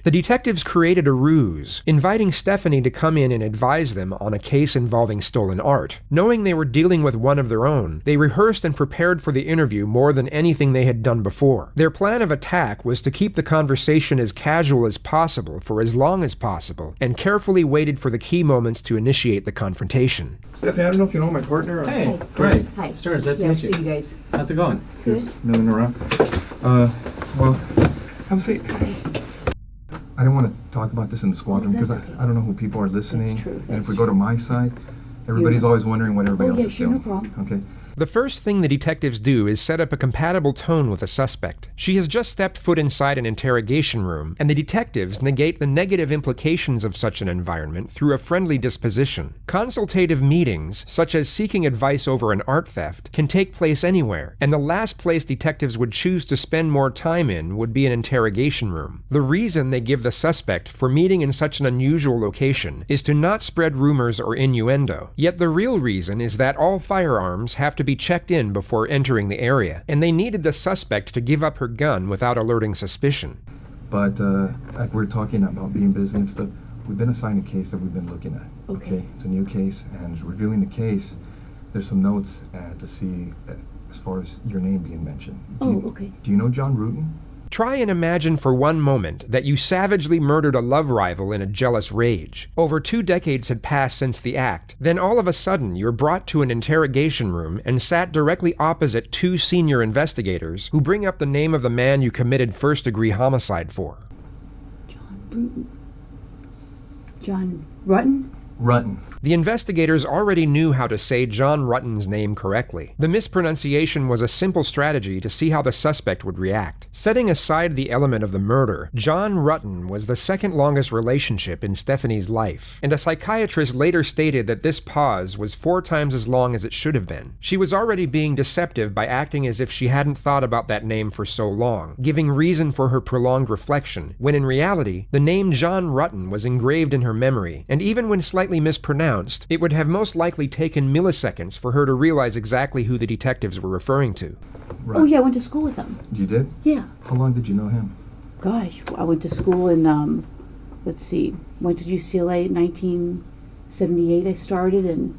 The detectives created a ruse, inviting Stephanie to come in and advise them on a case involving stolen art. Knowing they were dealing with one of their own, they rehearsed and prepared for the interview more than anything they had done before. Their plan of attack was to keep the conversation as casual as possible for as long as possible, and carefully waited for the key moments to initiate the confrontation. Stephanie, I don't know if you know my partner. Hey, great. Hi. Stearns, nice to Yeah, meet you. see you guys. How's it going? Good. Milling around. Well, have a seat. I don't want to talk about this in the squadron because that's okay. I don't know who people are listening. That's true. And That's if we go to my side, everybody's always wondering what everybody else is doing. No problem. Okay. The first thing the detectives do is set up a compatible tone with the suspect. She has just stepped foot inside an interrogation room, and the detectives negate the negative implications of such an environment through a friendly disposition. Consultative meetings, such as seeking advice over an art theft, can take place anywhere, and the last place detectives would choose to spend more time in would be an interrogation room. The reason they give the suspect for meeting in such an unusual location is to not spread rumors or innuendo. Yet the real reason is that all firearms have to be checked in before entering the area, and they needed the suspect to give up her gun without alerting suspicion. But like we're talking about being busy and stuff, we've been assigned a case that we've been looking at. Okay. It's a new case, and reviewing the case, there's some notes to see as far as your name being mentioned. Okay. Do you know John Rutan? Try and imagine for one moment that you savagely murdered a love rival in a jealous rage. Over 2 decades had passed since the act. Then all of a sudden, you're brought to an interrogation room and sat directly opposite 2 senior investigators who bring up the name of the man you committed first-degree homicide for. John Rutten? Rutan. The investigators already knew how to say John Rutten's name correctly. The mispronunciation was a simple strategy to see how the suspect would react. Setting aside the element of the murder, John Rutten was the second longest relationship in Stephanie's life, and a psychiatrist later stated that this pause was 4 times as long as it should have been. She was already being deceptive by acting as if she hadn't thought about that name for so long, giving reason for her prolonged reflection, when in reality, the name John Rutten was engraved in her memory, and even when slightly mispronounced, it would have most likely taken milliseconds for her to realize exactly who the detectives were referring to. Right. Oh, yeah, I went to school with him. You did? Yeah. How long did you know him? Gosh, I went to school in, went to UCLA in 1978 I started, and,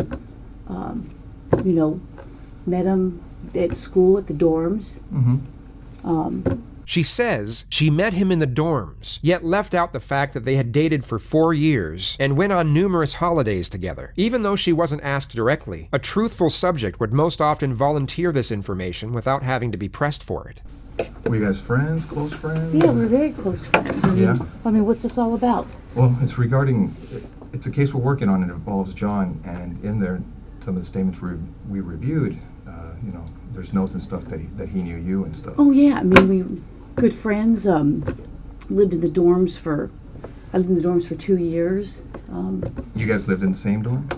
met him at school at the dorms. Mm-hmm. She says she met him in the dorms, yet left out the fact that they had dated for 4 years and went on numerous holidays together. Even though she wasn't asked directly, a truthful subject would most often volunteer this information without having to be pressed for it. Were you guys friends, close friends? Yeah, we're very close friends. I mean, what's this all about? Well, it's a case we're working on, and it involves John, and in there, some of the statements we reviewed, there's notes and stuff that he knew you and stuff. Oh, yeah, I mean, we good friends, lived in the dorms for 2 years. You guys lived in the same dorm?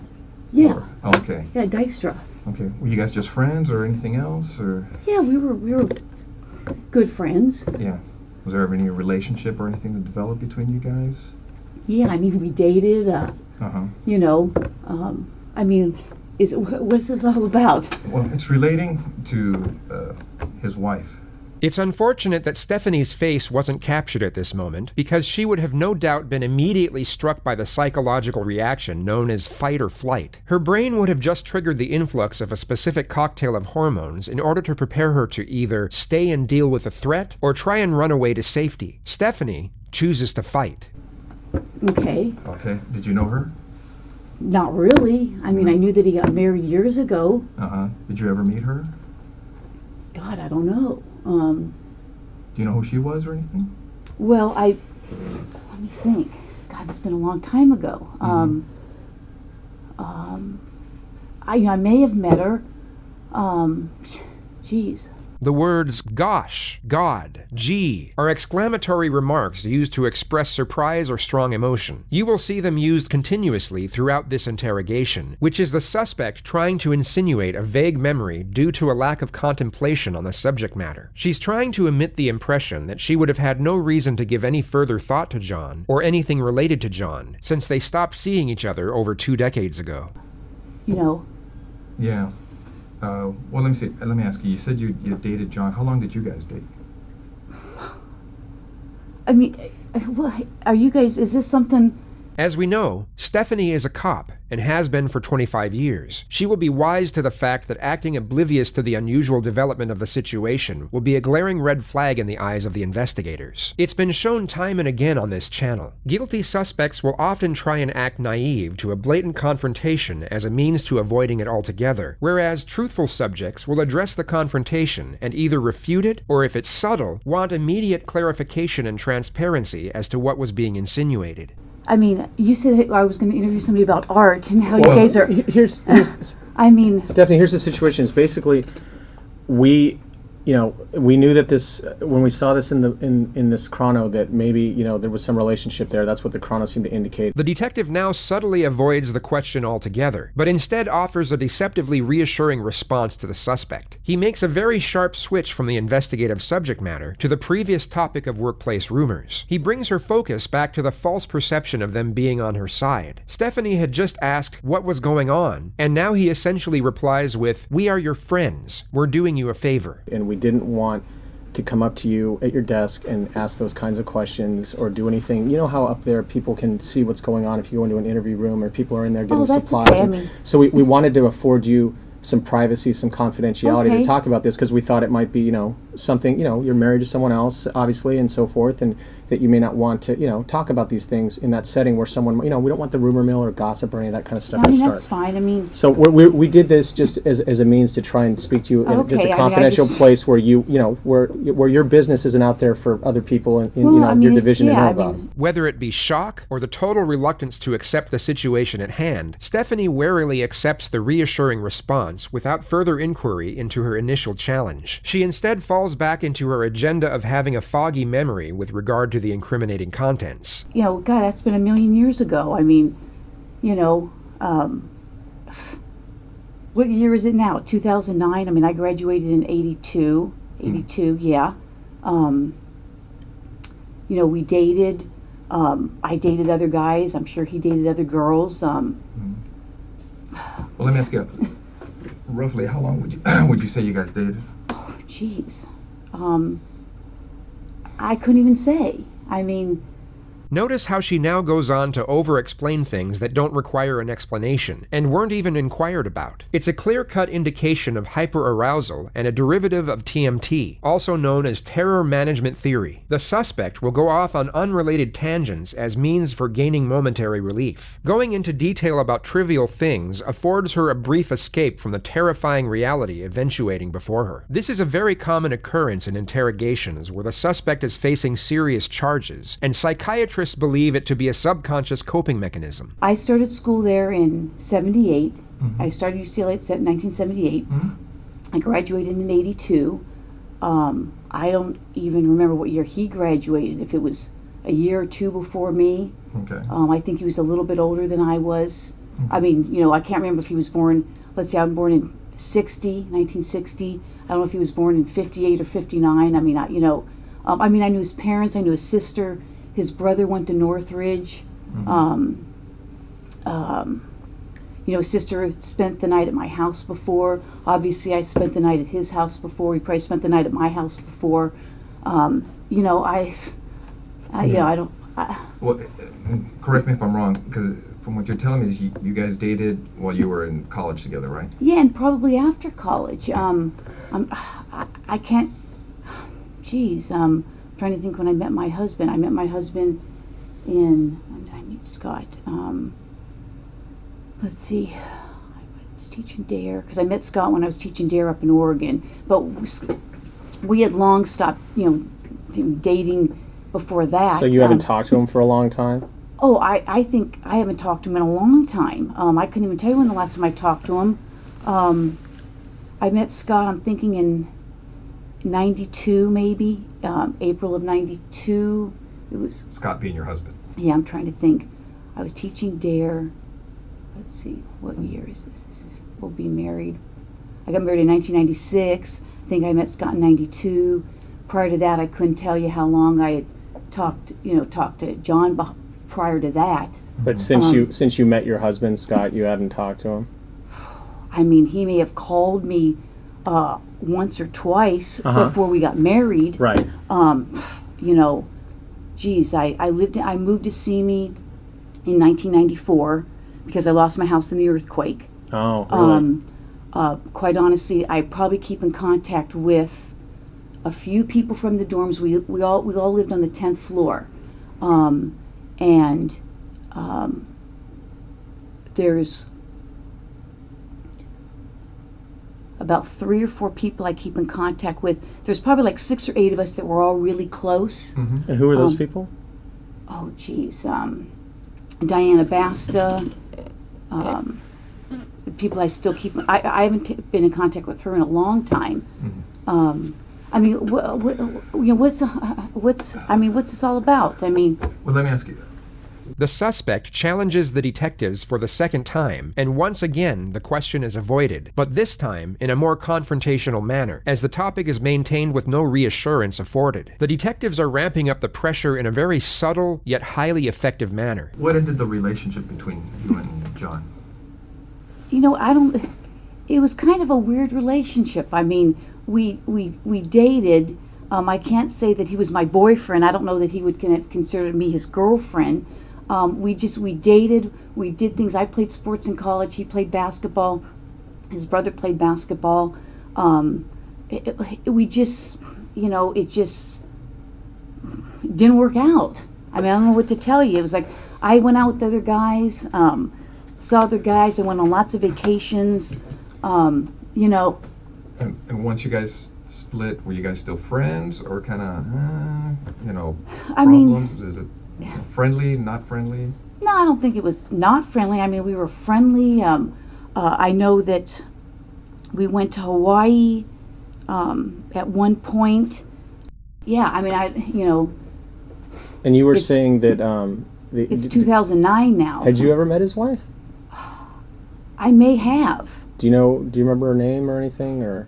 Yeah. Oh, okay. Yeah, Dykstra. Okay. Were you guys just friends or anything else, or? Yeah, we were good friends. Yeah. Was there ever any relationship or anything that developed between you guys? Yeah, I mean, we dated, I mean, what's this all about? Well, it's relating to his wife. It's unfortunate that Stephanie's face wasn't captured at this moment, because she would have no doubt been immediately struck by the psychological reaction known as fight or flight. Her brain would have just triggered the influx of a specific cocktail of hormones in order to prepare her to either stay and deal with the threat or try and run away to safety. Stephanie chooses to fight. Okay. Okay. Did you know her? Not really. I mean, I knew that he got married years ago. Uh-huh. Did you ever meet her? God, I don't know. Do you know who she was or anything? Well, let me think. God, it's been a long time ago. I may have met her. Geez. The words gosh, God, gee are exclamatory remarks used to express surprise or strong emotion. You will see them used continuously throughout this interrogation, which is the suspect trying to insinuate a vague memory due to a lack of contemplation on the subject matter. She's trying to emit the impression that she would have had no reason to give any further thought to John or anything related to John, since they stopped seeing each other over 2 decades ago. Yeah. Well, let me ask you. You said you dated John. How long did you guys date? I mean, are you guys, is this something... As we know, Stephanie is a cop and has been for 25 years. She will be wise to the fact that acting oblivious to the unusual development of the situation will be a glaring red flag in the eyes of the investigators. It's been shown time and again on this channel. Guilty suspects will often try and act naive to a blatant confrontation as a means to avoiding it altogether, whereas truthful subjects will address the confrontation and either refute it, or if it's subtle, want immediate clarification and transparency as to what was being insinuated. I mean, you said I was going to interview somebody about art and how you guys are... Here's I mean... Stephanie, here's the situation. It's basically, we knew that this, when we saw this in this chrono, that maybe, there was some relationship there. That's what the chrono seemed to indicate. The detective now subtly avoids the question altogether, but instead offers a deceptively reassuring response to the suspect. He makes a very sharp switch from the investigative subject matter to the previous topic of workplace rumors. He brings her focus back to the false perception of them being on her side. Stephanie had just asked what was going on, and now he essentially replies with, "We are your friends. We're doing you a favor." And we didn't want to come up to you at your desk and ask those kinds of questions or do anything. You know how up there people can see what's going on if you go into an interview room or people are in there getting supplies. Okay. So we wanted to afford you some privacy, some confidentiality to talk about this, because we thought it might be, something, you're married to someone else, obviously, and so forth, and that you may not want to, talk about these things in that setting where someone, we don't want the rumor mill or gossip or any of that kind of stuff to start. That's fine. I mean... So we did this just as a means to try and speak to you in just a confidential place where where your business isn't out there for other people in your division to know about. Whether it be shock or the total reluctance to accept the situation at hand, Stephanie warily accepts the reassuring response without further inquiry into her initial challenge. She instead falls back into her agenda of having a foggy memory with regard to the incriminating contents. God, that's been a million years ago. I mean, what year is it now? 2009? I mean, I graduated in 82. 82, yeah. We dated. I dated other guys. I'm sure he dated other girls. Well, let me ask you, roughly how long would you say you guys dated? Oh, jeez. I couldn't even say. I mean... Notice how she now goes on to over-explain things that don't require an explanation, and weren't even inquired about. It's a clear-cut indication of hyperarousal and a derivative of TMT, also known as terror management theory. The suspect will go off on unrelated tangents as means for gaining momentary relief. Going into detail about trivial things affords her a brief escape from the terrifying reality eventuating before her. This is a very common occurrence in interrogations where the suspect is facing serious charges, and psychiatrists believe it to be a subconscious coping mechanism. I started school there in 78. I started UCLA in 1978. I graduated in 82. I don't even remember what year he graduated, if it was a year or two before me. Okay. I think he was a little bit older than I was. I mean, I can't remember if he was born, let's say I'm born in 1960. I don't know if he was born in 58 or 59. I mean, I knew his parents, I knew his sister. His brother went to Northridge. His sister spent the night at my house before. Obviously, I spent the night at his house before. He probably spent the night at my house before. Well, correct me if I'm wrong, because from what you're telling me, is you guys dated while you were in college together, right? Yeah, and probably after college. I can't... Geez, trying to think when I met my husband. I met my husband in... When did I meet Scott? Let's see. I was teaching DARE, because I met Scott when I was teaching DARE up in Oregon. But we had long stopped, dating before that. So you haven't talked to him for a long time? Oh, I think I haven't talked to him in a long time. I couldn't even tell you when the last time I talked to him. I met Scott, I'm thinking in 92 maybe, April of 92. It was Scott being your husband. Yeah, I'm trying to think. I was teaching DARE. Let's see, what year is this? We'll be married. I got married in 1996. I think I met Scott in 92. Prior to that, I couldn't tell you how long I had talked to John prior to that. But since you met your husband, Scott, you hadn't talked to him? I mean, he may have called me once or twice before we got married. Right. geez, I moved to Simi in 1994 because I lost my house in the earthquake. Oh, really? Quite honestly, I probably keep in contact with a few people from the dorms. We all lived on the 10th floor, and there's about 3 or 4 people I keep in contact with. There's probably like 6 or 8 of us that were all really close. Mm-hmm. And who are those people? Oh, geez, Diana Basta. The people I still keep. I haven't been in contact with her in a long time. Mm-hmm. I mean, what's this all about? I mean, well, let me ask you. The suspect challenges the detectives for the second time, and once again the question is avoided, but this time in a more confrontational manner, as the topic is maintained with no reassurance afforded. The detectives are ramping up the pressure in a very subtle yet highly effective manner. What ended the relationship between you and John? It was kind of a weird relationship. I mean, we dated. I can't say that he was my boyfriend. I don't know that he would consider me his girlfriend. We dated, we did things. I played sports in college, he played basketball, his brother played basketball. It just didn't work out. I mean, I don't know what to tell you. It was like, I went out with other guys, saw other guys, I went on lots of vacations, And once you guys split, were you guys still friends, or kind of, problems? Is it friendly, not friendly? No, I don't think it was not friendly. I mean, we were friendly. I know that we went to Hawaii at one point. Yeah, I mean, And you were saying that... it's 2009 now. Had you ever met his wife? I may have. Do you remember her name or anything, or...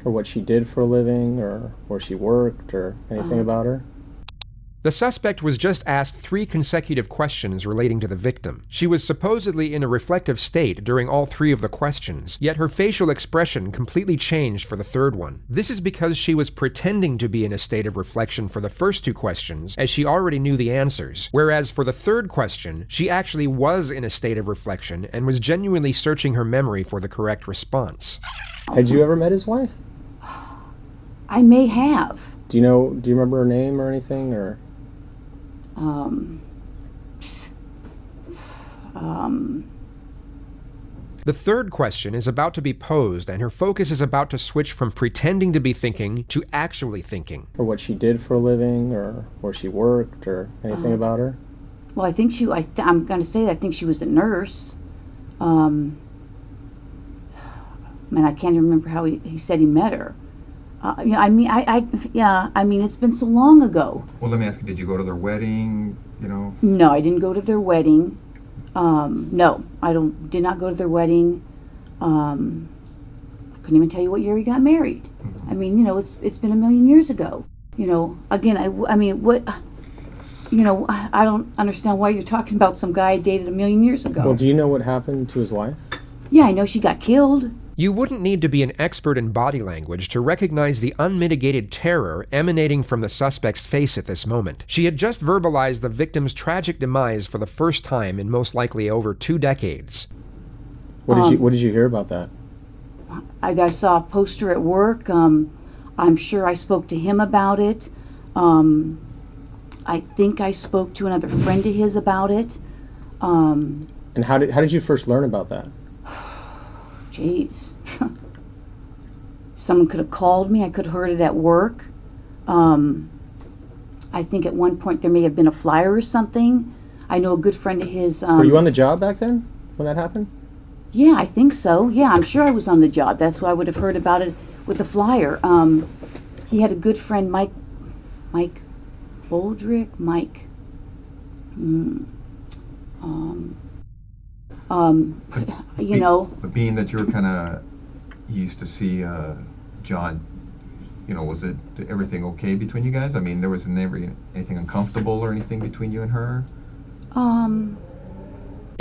or what she did for a living, or where she worked, or anything about her? The suspect was just asked 3 consecutive questions relating to the victim. She was supposedly in a reflective state during all 3 of the questions, yet her facial expression completely changed for the 3rd one. This is because she was pretending to be in a state of reflection for the first 2 questions, as she already knew the answers, whereas for the 3rd question, she actually was in a state of reflection and was genuinely searching her memory for the correct response. Had you ever met his wife? I may have. Do you remember her name or anything, or... The 3rd question is about to be posed, and her focus is about to switch from pretending to be thinking to actually thinking. Or what she did for a living, or where she worked, or anything about her? Well, I think I'm going to say that I think she was a nurse. Man, I can't remember how he said he met her. I mean, it's been so long ago. Well, let me ask you, did you go to their wedding, No, I didn't go to their wedding. No, I did not go to their wedding. I couldn't even tell you what year he got married. Mm-hmm. I mean, it's been a million years ago. Again, I don't understand why you're talking about some guy I dated a million years ago. Well, do you know what happened to his wife? Yeah, I know she got killed. You wouldn't need to be an expert in body language to recognize the unmitigated terror emanating from the suspect's face at this moment. She had just verbalized the victim's tragic demise for the first time in most likely over 2 decades. What did you hear about that? I saw a poster at work. I'm sure I spoke to him about it. I think I spoke to another friend of his about it. And how did you first learn about that? Jeez. Someone could have called me. I could have heard it at work. I think at one point there may have been a flyer or something. I know a good friend of his... Were you on the job back then when that happened? Yeah, I think so. Yeah, I'm sure I was on the job. That's why I would have heard about it with the flyer. He had a good friend, Mike Boldrick, But being that you used to see John, was everything okay between you guys? I mean, there was never anything uncomfortable or anything between you and her?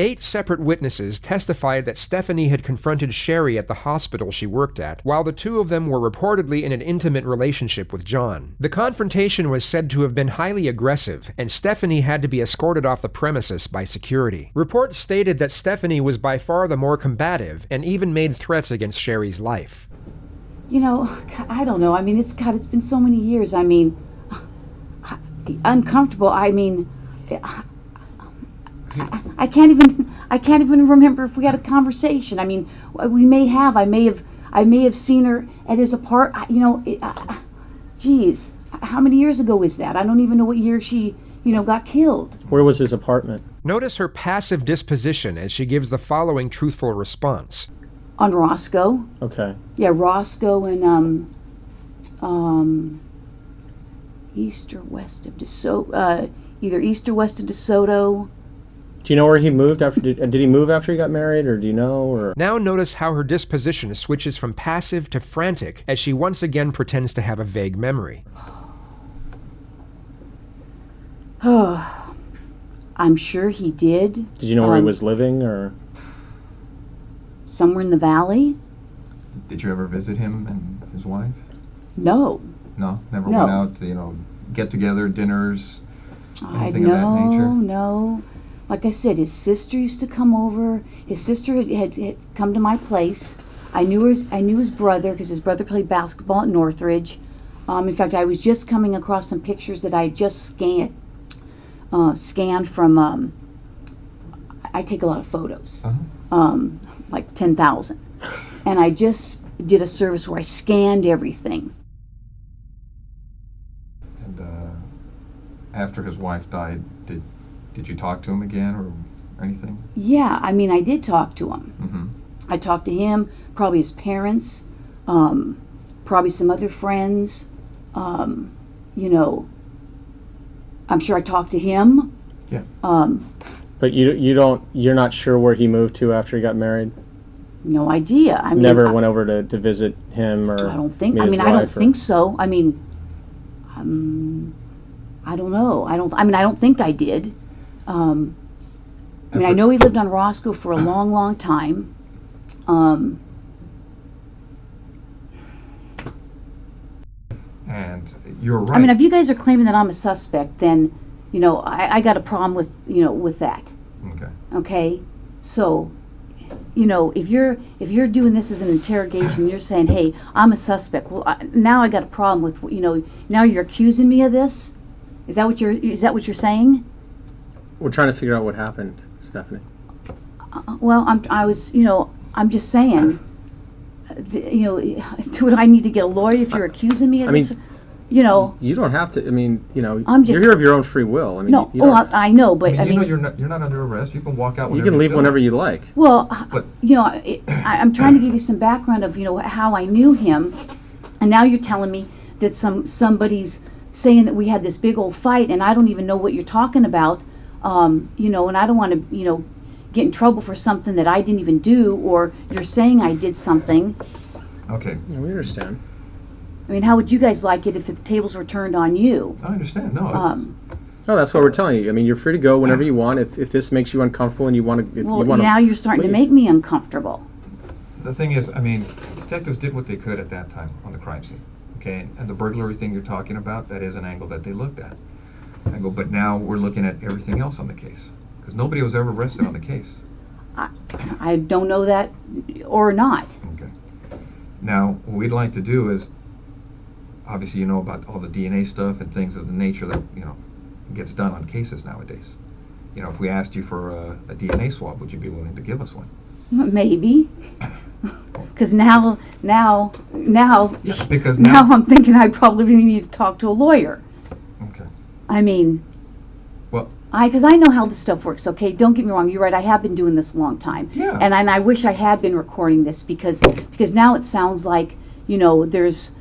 8 separate witnesses testified that Stephanie had confronted Sherry at the hospital she worked at, while the two of them were reportedly in an intimate relationship with John. The confrontation was said to have been highly aggressive, and Stephanie had to be escorted off the premises by security. Reports stated that Stephanie was by far the more combative and even made threats against Sherry's life. You know, I don't know. I mean, it's been so many years. I mean, uncomfortable. I mean, I can't even remember if we had a conversation. I mean, we may have. I may have seen her at his apartment. You know, geez, how many years ago was that? I don't even know what year she, got killed. Where was his apartment? Notice her passive disposition as she gives the following truthful response. On Roscoe. Okay. Yeah, Roscoe and east or west of DeSoto. Either east or west of DeSoto. Do you know where he moved after? Did he move after he got married, or do you know? Or now notice how her disposition switches from passive to frantic as she once again pretends to have a vague memory. I'm sure he did. Did you know where he was living, or? Somewhere in the valley. Did you ever visit him and his wife? No. No? Never went out to, get together, dinners, anything of that nature? No. Like I said, his sister used to come over. His sister had come to my place. I knew his brother because his brother played basketball at Northridge. In fact, I was just coming across some pictures that I had just scanned from. I take a lot of photos, like 10,000, and I just did a service where I scanned everything. And after his wife died, did you talk to him again or anything? Yeah, I mean, I did talk to him. Mm-hmm. I talked to him, probably his parents, probably some other friends. I'm sure I talked to him. Yeah. But you're not sure where he moved to after he got married? No idea. I mean, never went over to visit him, or I don't think. I don't think so. I mean, I don't know. I don't think I did. I know he lived on Roscoe for a long, long time. And you're right. I mean, if you guys are claiming that I'm a suspect, then, I got a problem with that. Okay. Okay? So, if you're doing this as an interrogation, you're saying, hey, I'm a suspect. Well, now I got a problem with, now you're accusing me of this? Is that what you're saying? We're trying to figure out what happened, Stephanie. Well, I'm just saying, do I need to get a lawyer if you're accusing me of this? You don't have to. I mean, you're here of your own free will. I mean, no. I know, but you're not under arrest. You can walk out. You can leave whenever you like. Well, but I'm trying to give you some background of how I knew him, and now you're telling me that somebody's saying that we had this big old fight, and I don't even know what you're talking about. And I don't want to, get in trouble for something that I didn't even do, or you're saying I did something. Okay. Yeah, we understand. I mean, how would you guys like it if the tables were turned on you? I understand. No. No, that's what we're telling you. I mean, you're free to go whenever you want. If this makes you uncomfortable and you want to, now you're starting to make me uncomfortable. The thing is, detectives did what they could at that time on the crime scene. Okay, and the burglary thing you're talking about, that is an angle that they looked at. But now we're looking at everything else on the case, because nobody was ever arrested on the case. I don't know that or not. Okay. Now, what we'd like to do is, obviously about all the DNA stuff and things of the nature that, gets done on cases nowadays. If we asked you for a DNA swab, would you be willing to give us one? Maybe. Because now because now I'm thinking I probably need to talk to a lawyer. Okay. I mean, well, because I know how this stuff works. Okay, don't get me wrong. You're right. I have been doing this a long time. Yeah. And I wish I had been recording this because now it sounds like there's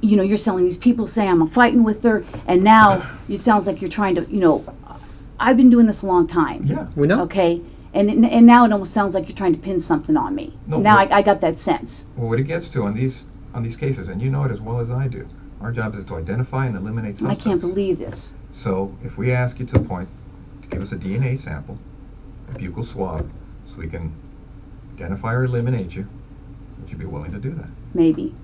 you're selling these people saying I'm fighting with her, and now it sounds like you're trying to I've been doing this a long time. Yeah. We know. Okay. And now it almost sounds like you're trying to pin something on me. No, now I got that sense. Well, what it gets to on these cases, and you know it as well as I do, our job is to identify and eliminate suspects. I can't believe this. So if we ask you to the point to give us a DNA sample, a buccal swab so we can identify or eliminate you? Would you be willing to do that? Maybe.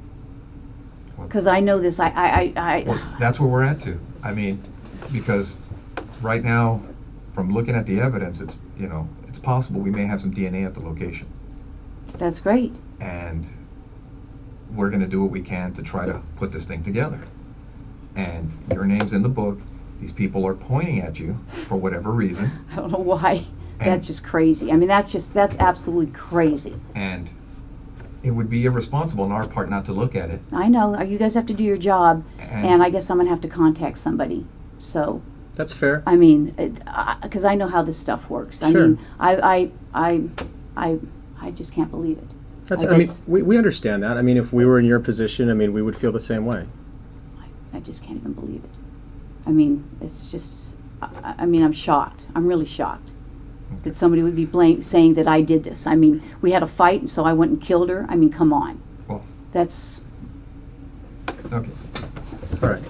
Because I know this. Well, that's where we're at too. I mean, because right now, from looking at the evidence, it's it's possible we may have some DNA at the location. That's great. And we're going to do what we can to try to put this thing together. And your name's in the book. These people are pointing at you for whatever reason. I don't know why. That's just crazy. I mean, that's absolutely crazy. And it would be irresponsible on our part not to look at it. I know. You guys have to do your job, and I guess I'm going to have to contact somebody. So. That's fair. I mean, because I know how this stuff works. I mean, I just can't believe it. I mean, we understand that. I mean, if we were in your position, I mean, we would feel the same way. I just can't even believe it. I mean, it's just, I mean, I'm shocked. I'm really shocked that somebody would be saying that I did this. I mean, we had a fight, and so I went and killed her. I mean, come on. Well, that's... Okay. All right.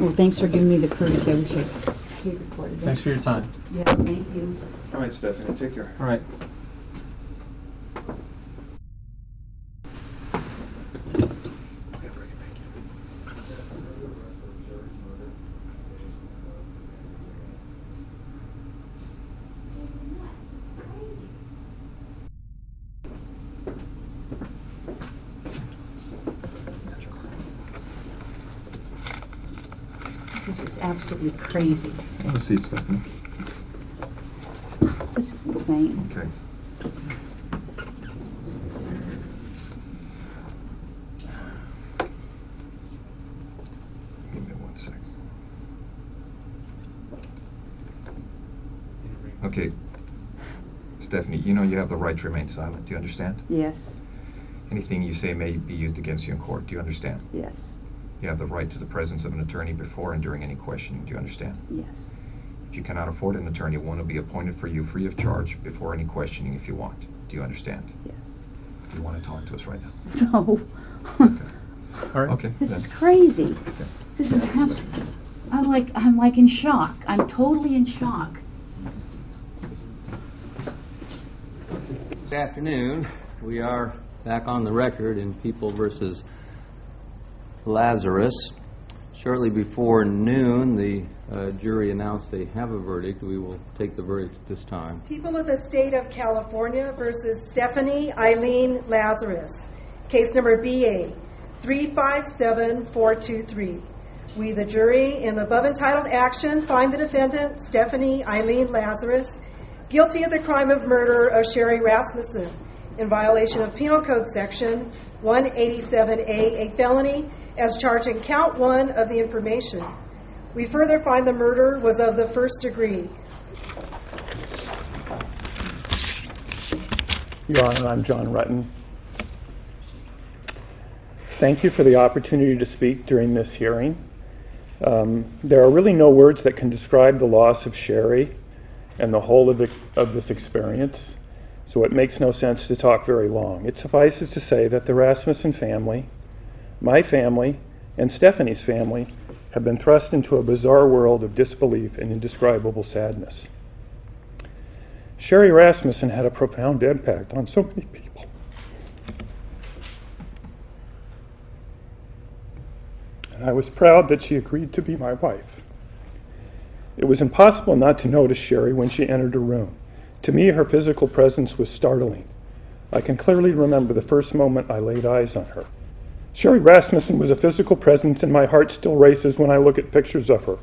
Well, thanks for giving me the courtesy. I wish I recorded that. Thanks for your time. Yeah, thank you. All right, Stephanie, take care. All right. This is absolutely crazy. Have a seat, Stephanie. This is insane. Okay. Give me 1 second. Okay. Stephanie, you know you have the right to remain silent. Do you understand? Yes. Anything you say may be used against you in court. Do you understand? Yes. You have the right to the presence of an attorney before and during any questioning. Do you understand? Yes. If you cannot afford an attorney, one will be appointed for you free of charge before any questioning if you want. Do you understand? Yes. Do you want to talk to us right now? No. Okay. All right. Okay. This then. is crazy. Okay. This is I'm like in shock. I'm totally in shock. This afternoon, we are back on the record in People versus Lazarus. Shortly before noon, the jury announced they have a verdict. We will take the verdict at this time. People of the State of California versus Stephanie Eileen Lazarus. Case number BA 357423. We, the jury, in the above entitled action, find the defendant, Stephanie Eileen Lazarus, guilty of the crime of murder of Sherry Rasmussen in violation of Penal Code Section 187A, a felony, as charged in count 1 of the information. We further find the murder was of the first degree. Your Honor, I'm John Rutten. Thank you for the opportunity to speak during this hearing. There are really no words that can describe the loss of Sherry and the whole of this experience, so it makes no sense to talk very long. It suffices to say that the Rasmussen family, my family, and Stephanie's family have been thrust into a bizarre world of disbelief and indescribable sadness. Sherry Rasmussen had a profound impact on so many people. And I was proud that she agreed to be my wife. It was impossible not to notice Sherry when she entered a room. To me, her physical presence was startling. I can clearly remember the first moment I laid eyes on her. Sherry Rasmussen was a physical presence, and my heart still races when I look at pictures of her.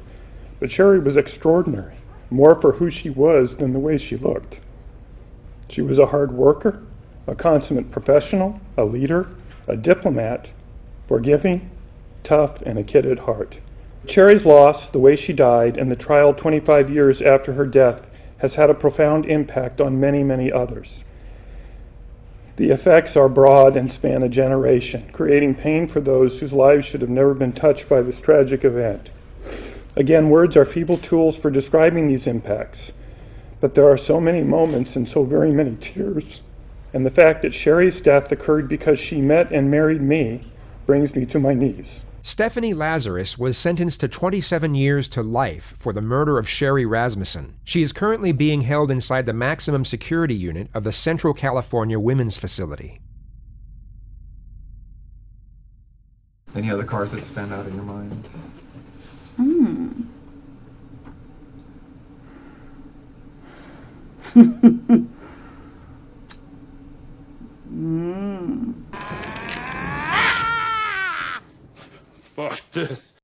But Sherry was extraordinary, more for who she was than the way she looked. She was a hard worker, a consummate professional, a leader, a diplomat, forgiving, tough, and a kid at heart. Sherry's loss, the way she died, and the trial 25 years after her death has had a profound impact on many, many others. The effects are broad and span a generation, creating pain for those whose lives should have never been touched by this tragic event. Again, words are feeble tools for describing these impacts, but there are so many moments and so very many tears. And the fact that Sherry's death occurred because she met and married me brings me to my knees. Stephanie Lazarus was sentenced to 27 years to life for the murder of Sherry Rasmussen. She is currently being held inside the maximum security unit of the Central California Women's Facility. Any other cars that stand out in your mind? Fuck this.